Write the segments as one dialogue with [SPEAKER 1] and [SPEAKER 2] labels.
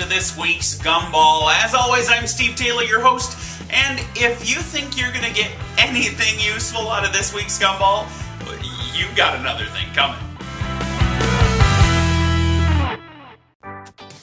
[SPEAKER 1] this week's Gumball. As always, I'm Steve Taylor, your host, and if you think you're gonna get anything useful out of this week's Gumball, you've got another thing coming.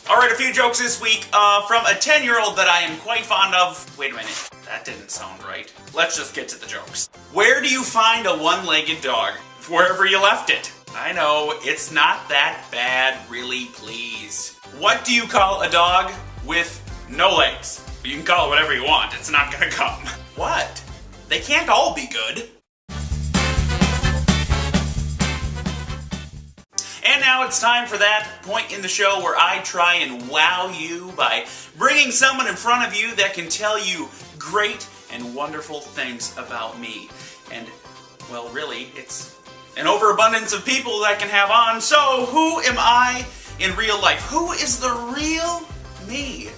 [SPEAKER 1] Alright, a few jokes this week from a 10-year-old that I am quite fond of. Wait a minute, that didn't sound right. Let's just get to the jokes. Where do you find a one-legged dog? Wherever you left it. I know, it's not that bad, really, please. What do you call a dog with no legs? You can call it whatever you want, it's not gonna come. What? They can't all be good. And now it's time for that point in the show where I try and wow you by bringing someone in front of you that can tell you great and wonderful things about me. And, well, really, it's an overabundance of people that I can have on. So, who am I in real life? Who is the real me?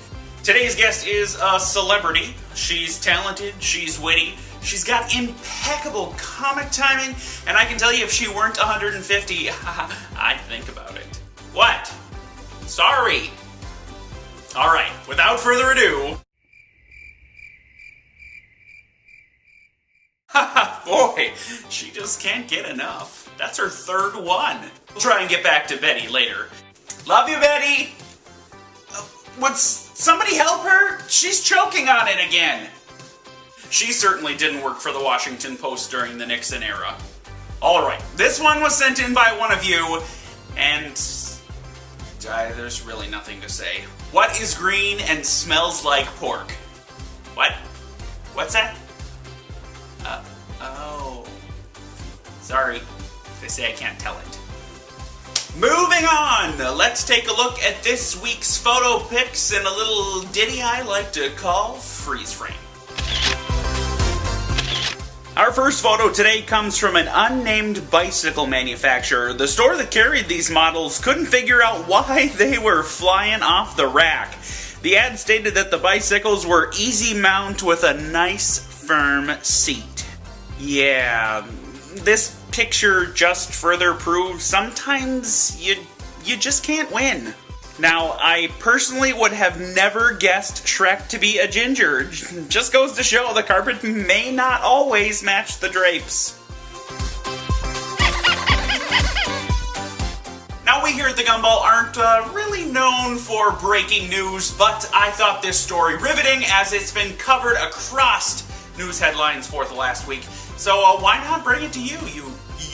[SPEAKER 1] Today's guest is a celebrity. She's talented, she's witty, she's got impeccable comic timing, and I can tell you if she weren't 150, I'd think about it. What? Sorry. Alright, without further ado... Boy, she just can't get enough. That's her third one. We'll try and get back to Betty later. Love you, Betty! Would somebody help her? She's choking on it again. She certainly didn't work for the Washington Post during the Nixon era. Alright, this one was sent in by one of you, and there's really nothing to say. What is green and smells like pork? What? What's that? Oh. Sorry. They say I can't tell it. Moving on! Let's take a look at this week's photo pics and a little ditty I like to call freeze frame. Our first photo today comes from an unnamed bicycle manufacturer. The store that carried these models couldn't figure out why they were flying off the rack. The ad stated that the bicycles were easy mount with a nice firm seat. Yeah, this picture just further proves sometimes you just can't win. Now, I personally would have never guessed Shrek to be a ginger. Just goes to show the carpet may not always match the drapes. Now, we here at the Gumball aren't really known for breaking news, but I thought this story riveting as it's been covered across news headlines for the last week. So why not bring it to you?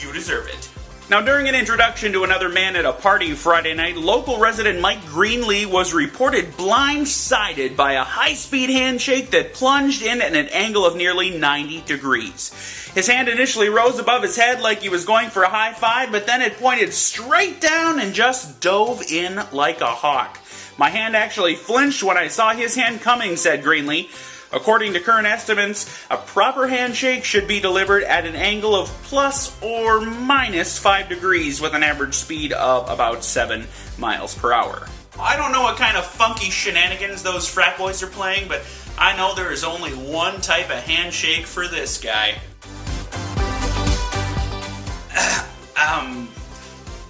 [SPEAKER 1] You deserve it. Now, during an introduction to another man at a party Friday night, local resident Mike Greenlee was reported blindsided by a high-speed handshake that plunged in at an angle of nearly 90 degrees. His hand initially rose above his head like he was going for a high five, but then it pointed straight down and just dove in like a hawk. My hand actually flinched when I saw his hand coming, said Greenlee. According to current estimates, a proper handshake should be delivered at an angle of plus or minus 5 degrees with an average speed of about 7 miles per hour. I don't know what kind of funky shenanigans those frat boys are playing, but I know there is only one type of handshake for this guy.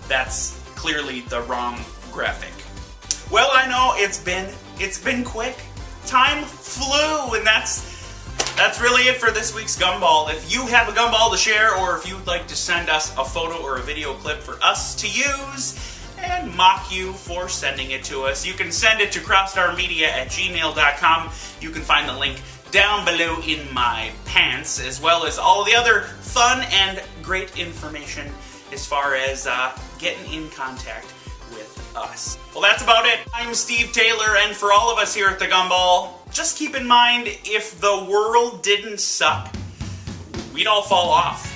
[SPEAKER 1] That's clearly the wrong graphic. Well, I know it's been quick. Time flew, and that's really it for this week's Gumball. If you have a Gumball to share, or if you'd like to send us a photo or a video clip for us to use and mock you for sending it to us, you can send it to CrosStarMedia@gmail.com. You can find the link down below in my pants, as well as all the other fun and great information as far as getting in contact with us. Well, that's about it. I'm Steve Taylor, and for all of us here at the Gumball, just keep in mind, if the world didn't suck, we'd all fall off.